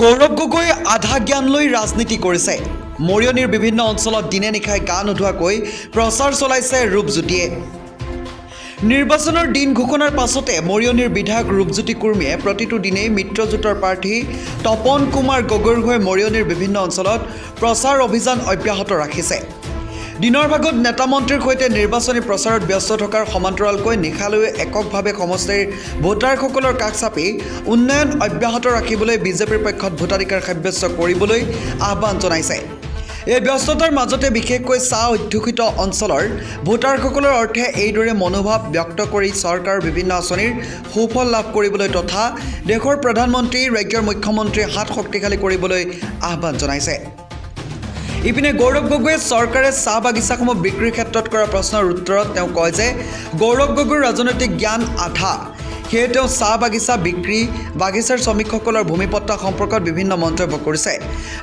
গৌৰৱ গগৈ আধা জ্ঞান লৈ ৰাজনীতি কৰিছে। মৰিয়নিৰ বিভিন্ন অঞ্চলত দিনে নিশাই গা নোধোৱাকৈ প্ৰচাৰ চলাইছে ৰূপজ্যোতিয়ে। নিৰ্বাচনৰ দিন ঘোষণাৰ পাছতে মৰিয়নিৰ বিধায়ক ৰূপজ্যোতি কুৰ্মীয়ে প্ৰতিটো দিনেই মিত্ৰজোঁটৰ প্ৰাৰ্থী তপন কুমাৰ গগৈৰ হৈ মৰিয়নিৰ বিভিন্ন অঞ্চলত প্ৰচাৰ অভিযান অব্যাহত ৰাখিছে। দিনৰ ভাগত নেতা মন্ত্ৰীৰ সৈতে নিৰ্বাচনী প্ৰচাৰত ব্যস্ত থকাৰ সমান্তৰালকৈ নিশালৈও এককভাৱে সমষ্টিৰ ভোটাৰসকলৰ কাষ চাপি উন্নয়ন অব্যাহত ৰাখিবলৈ বিজেপিৰ পক্ষত ভোটাধিকাৰ সাব্যস্ত কৰিবলৈ আহ্বান জনাইছে। এই ব্যস্ততাৰ মাজতে বিশেষকৈ চাহ অধ্যুষিত অঞ্চলৰ ভোটাৰসকলৰ অৰ্থে এইদৰে মনোভাৱ ব্যক্ত কৰি চৰকাৰৰ বিভিন্ন আঁচনিৰ সুফল লাভ কৰিবলৈ তথা দেশৰ প্ৰধানমন্ত্ৰী ৰাজ্যৰ মুখ্যমন্ত্ৰীৰ হাত শক্তিশালী কৰিবলৈ আহ্বান জনাইছে। ইপিনে গৌৰৱ গগৈয়ে চৰকাৰে চাহ বাগিচাসমূহ বিক্ৰীৰ ক্ষেত্ৰত কৰা প্ৰশ্নৰ উত্তৰত তেওঁ কয় যে গৌৰৱ গগৈৰ ৰাজনৈতিক জ্ঞান আধা, সেয়ে তেওঁ চাহ বাগিচা বিক্ৰী বাগিচাৰ শ্ৰমিকসকলৰ ভূমিপট্টা সম্পৰ্কত বিভিন্ন মন্তব্য কৰিছে।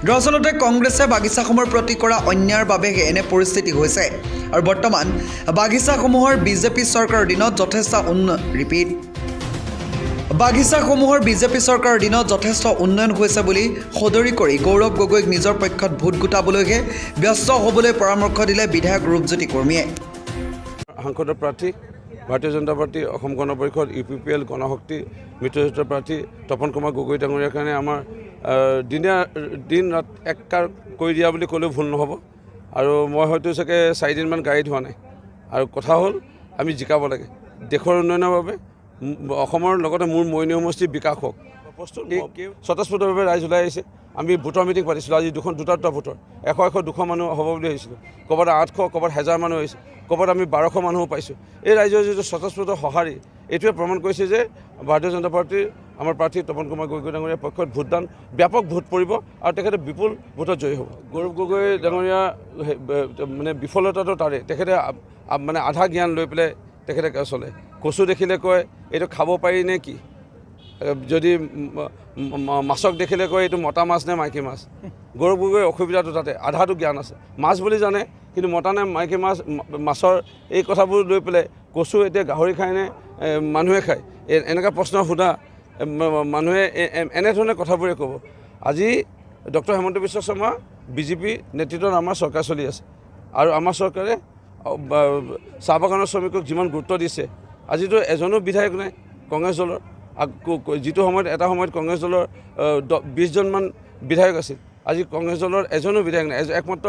দৰাচলতে কংগ্ৰেছে বাগিচাসমূহৰ প্ৰতি কৰা অন্যায়ৰ বাবেহে এনে পৰিস্থিতি হৈছে আৰু বৰ্তমান বাগিচাসমূহৰ বিজেপি চৰকাৰৰ দিনত যথেষ্ট উন্নয়ন হৈছে বুলি সদৰি কৰি গৌৰৱ গগৈক নিজৰ পক্ষত ভোট গোটাবলৈহে ব্যস্ত হ'বলৈ পৰামৰ্শ দিলে বিধায়ক ৰূপজ্যোতি কুৰ্মীয়ে। সাংসদৰ প্ৰাৰ্থী ভাৰতীয় জনতা পাৰ্টি, অসম গণ পৰিষদ, UPPL, গণশক্তি মিত্ৰজোঁটৰ প্ৰাৰ্থী তপন কুমাৰ গগৈ ডাঙৰীয়াৰ কাৰণে আমাৰ দিন ৰাত এককাৰ কৰি দিয়া বুলি ক'লেও ভুল নহ'ব। আৰু মই হয়তো চাগে 4 দিনমান গাড়ী ধোৱা নাই। আৰু কথা হ'ল আমি জিকাব লাগে দেশৰ উন্নয়নৰ বাবে, অসমৰ লগতে মোৰ মৰিয়নি সমষ্টিৰ বিকাশ হওক। স্বতঃস্ফূৰ্তভাৱে ৰাইজ ওলাই আহিছে। আমি ভোটৰ মিটিং পাতিছিলোঁ। আজি দুটা ভোটৰ 100-200 মানুহ হ'ব বুলি ভাবিছিলোঁ। ক'ৰবাত 800, ক'ৰবাত 1000 মানুহ আহিছে, ক'ৰবাত আমি 1200 মানুহো পাইছোঁ। এই ৰাইজৰ যিটো স্বতঃস্ফূৰ্ত সঁহাৰি, এইটোৱে প্ৰমাণ কৰিছে যে ভাৰতীয় জনতা পাৰ্টীৰ আমাৰ প্ৰাৰ্থী তপন কুমাৰ গগৈ ডাঙৰীয়াৰ পক্ষত ভোটদান ব্যাপক ভোট পৰিব আৰু তেখেতে বিপুল ভোটত জয়ী হ'ব। গৌৰৱ গগৈ ডাঙৰীয়া মানে বিফলতাটো তাৰে, তেখেতে মানে আধা জ্ঞান লৈ পেলাই তেখেতে চলে। কচু দেখিলে কয় এইটো খাব পাৰি নে কি, যদি মাছক দেখিলে কয় এইটো মতা মাছ নে মাইকী মাছ। গৌৰৱ গগৈৰ অসুবিধাটো তাতে, আধাটো জ্ঞান আছে, মাছ বুলি জানে কিন্তু মতা নে মাইকী মাছৰ এই কথাবোৰ লৈ পেলাই কচু এতিয়া গাহৰি খায় নে মানুহে খায়, এনেকুৱা প্ৰশ্ন সোধা মানুহে এনেধৰণে কথাবোৰে ক'ব। আজি ডক্টৰ হিমন্ত বিশ্ব শৰ্মা বিজেপি নেতৃত্বত আমাৰ চৰকাৰ চলি আছে আৰু আমাৰ চৰকাৰে চাহ বাগানৰ শ্ৰমিকক যিমান গুৰুত্ব দিছে, আজিতো এজনো বিধায়ক নাই কংগ্ৰেছ দলৰ। যিটো সময়ত এটা সময়ত কংগ্ৰেছ দলৰ 20জনমান বিধায়ক আছিল, আজি কংগ্ৰেছ দলৰ এজনো বিধায়ক নাই। একমাত্ৰ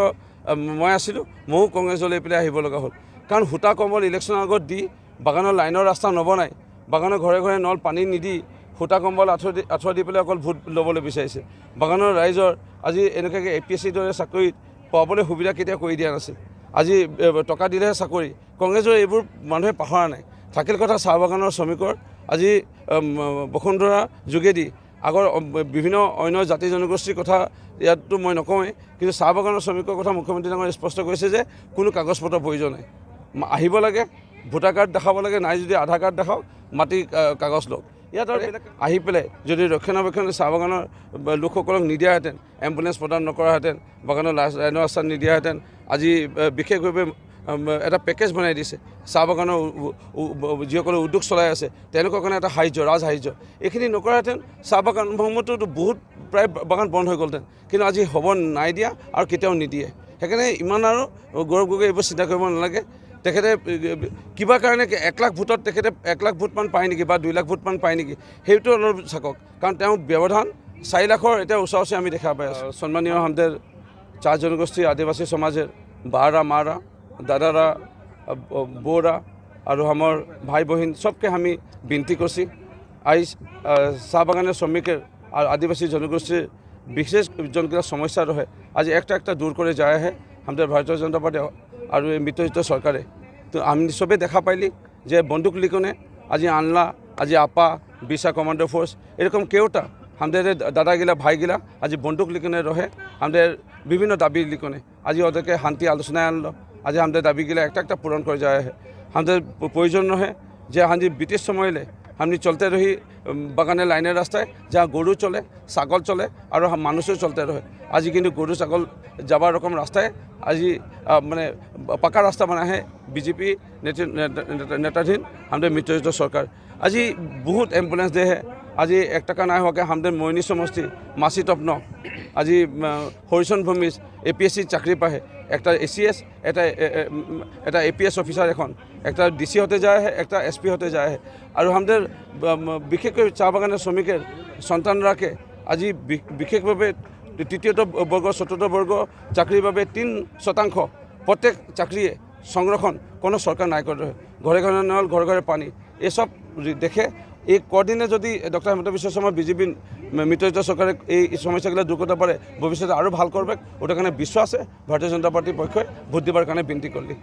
মই আছিলোঁ, ময়ো কংগ্ৰেছ দলে পেলাই আহিব লগা হ'ল। কাৰণ সূতা কম্বল ইলেকশ্যনৰ আগত দি বাগানৰ লাইনৰ ৰাস্তা নবনাই, বাগানৰ ঘৰে ঘৰে নল পানী নিদি সূতা কম্বল আঁঠুৱা দি পেলাই অকল ভোট ল'বলৈ বিচাৰিছে। বাগানৰ ৰাইজৰ আজি এনেকুৱাকৈ APSCৰ দৰে চাকৰিত পাবলৈ সুবিধা কেতিয়া কৰি দিয়া নাছিল। আজি টকা দিলেহে চাকৰি। কংগ্ৰেছৰ এইবোৰ মানুহে পাহৰা নাই। থাকিল কথা চাহ বাগানৰ শ্ৰমিকৰ, আজি বসুন্ধৰা যোগেদি আগৰ বিভিন্ন অন্য জাতি জনগোষ্ঠীৰ কথা ইয়াততো মই নকওঁৱেই, কিন্তু চাহ বাগানৰ শ্ৰমিকৰ কথা মুখ্যমন্ত্ৰী ডাঙৰীয়াই স্পষ্ট কৰিছে যে কোনো কাগজ পত্ৰৰ প্ৰয়োজন নাই। আহিব লাগে, ভোটাৰ কাৰ্ড দেখাব লাগে, নাই যদি আধাৰ কাৰ্ড দেখাওক, মাটি কাগজ লওক। ইয়াত আৰু আহি পেলাই যদি ৰক্ষণাবেক্ষণে চাহ বাগানৰ লোকসকলক নিদিয়াহেঁতেন, এম্বুলেঞ্চ প্ৰদান নকৰাহেঁতেন, বাগানৰ লাইনৰ ৰাস্তা নিদিয়াহেঁতেন, আজি বিশেষভাৱে এটা পেকেজ বনাই দিছে চাহ বাগানৰ যিসকলে উদ্যোগ চলাই আছে তেওঁলোকৰ কাৰণে এটা ৰাজসাহাৰ্য। এইখিনি নকৰাহেঁতেন চাহ বাগানসমূহতো বহুত প্ৰায় বাগান বন্ধ হৈ গ'লহেঁতেন, কিন্তু আজি হ'ব নাই দিয়া আৰু কেতিয়াও নিদিয়ে। সেইকাৰণে ইমান আৰু গৌৰৱ গগৈ এইবোৰ চিন্তা কৰিব নালাগে। তেখেতে কিবা কাৰণে 1 লাখ ভোটত তেখেতে 1 লাখ ভোটমান পায় নেকি বা 2 লাখ ভোটমান পায় নেকি, সেইটো অলপ চাকক। কাৰণ তেওঁ ব্যৱধান 4 লাখৰ এতিয়া ওচৰা আমি দেখা পাই আছোঁ। সন্মানীয় আমাদের চাহ জনগোষ্ঠী আদিবাসী সমাজের বারা মারা দাদারা বৌরা আর আমার ভাই বহিন সবকে আমি বিনতি করছি আজ চাহ বাগানের শ্রমিকের আর আদিবাসী জনগোষ্ঠীর বিশেষ যোনকেইটা সমস্যা রহে আজি একটা দূর করে যায় আহে আমাদের ভারতীয় জনতা পার্টি আর এই মিত্রজোঁট সরকারে। তো আমি সবে দেখা পাইলি যে বন্দুক লিখনে আজি আনলা, আজি আপা, বিশা কমান্ডো ফোর্স এরকম কেউটা আমাদের দাদাগিলা ভাইগিলা আজি বন্দুক লিখনে রহে আমাদের বিভিন্ন দাবি লিখনে। আজি ওদেরকে শান্তি আলোচনায় আনলো, আজি আমাদের দাবিগিলা একটা পূরণ করে যায় আহে। আমাদের প্রয়োজন রহে যে আজি ব্রিটিশ সময়লে আমি চলতে রহি বাগানের লাইনের রাস্তায় যা গরু চলে, ছাগল চলে আর মানুষও চলতে রহে। আজি কিন্তু গরু ছাগল যাবার রকম রাস্তায় আজি মানে পাকা রাস্তা বানাহে বিজেপি নেতাধীন আমাদের মিত্রজোঁট সরকার। আজি বহুত এম্বুলেন্স দেহে, আজি 1 টাকা নাই হোৱাকৈ হামদেন মইনী সমষ্টি মাছি তপ্ন আজি হৰিচন ভূমিজ APSC চাকৰি পায় একটা ACS এটা APS অফিচাৰ এখন একটা DC হতে যায় একটা SP হতে যায় আৰু হামদেৰ বিশেষকৈ চাহ বাগানেৰ শ্ৰমিকেৰ সন্তানৰাকে আজি বিশেষভাৱে তৃতীয়ত বর্গ চতুর্থ বর্গ চাকরির বাবে 3% প্রত্যেক চাকরিয়ে সংরক্ষণ কোনো সরকার নাই করে ঘরে ঘরে নল ঘরে ঘরে পানি এসব দেখে এই কদিনে যদি ডক্টর হিমন্ত বিশ্ব শর্মা বিজেপি মিত্রজোঁট সরকারে এই সমস্যাগুলো দূর করতে পারে ভবিষ্যতে আরও ভাল করবে ওটার কারণে বিশ্বাসে ভারতীয় জনতা পার্টির পক্ষে ভোট দিবার কারণে বিনতি করলি।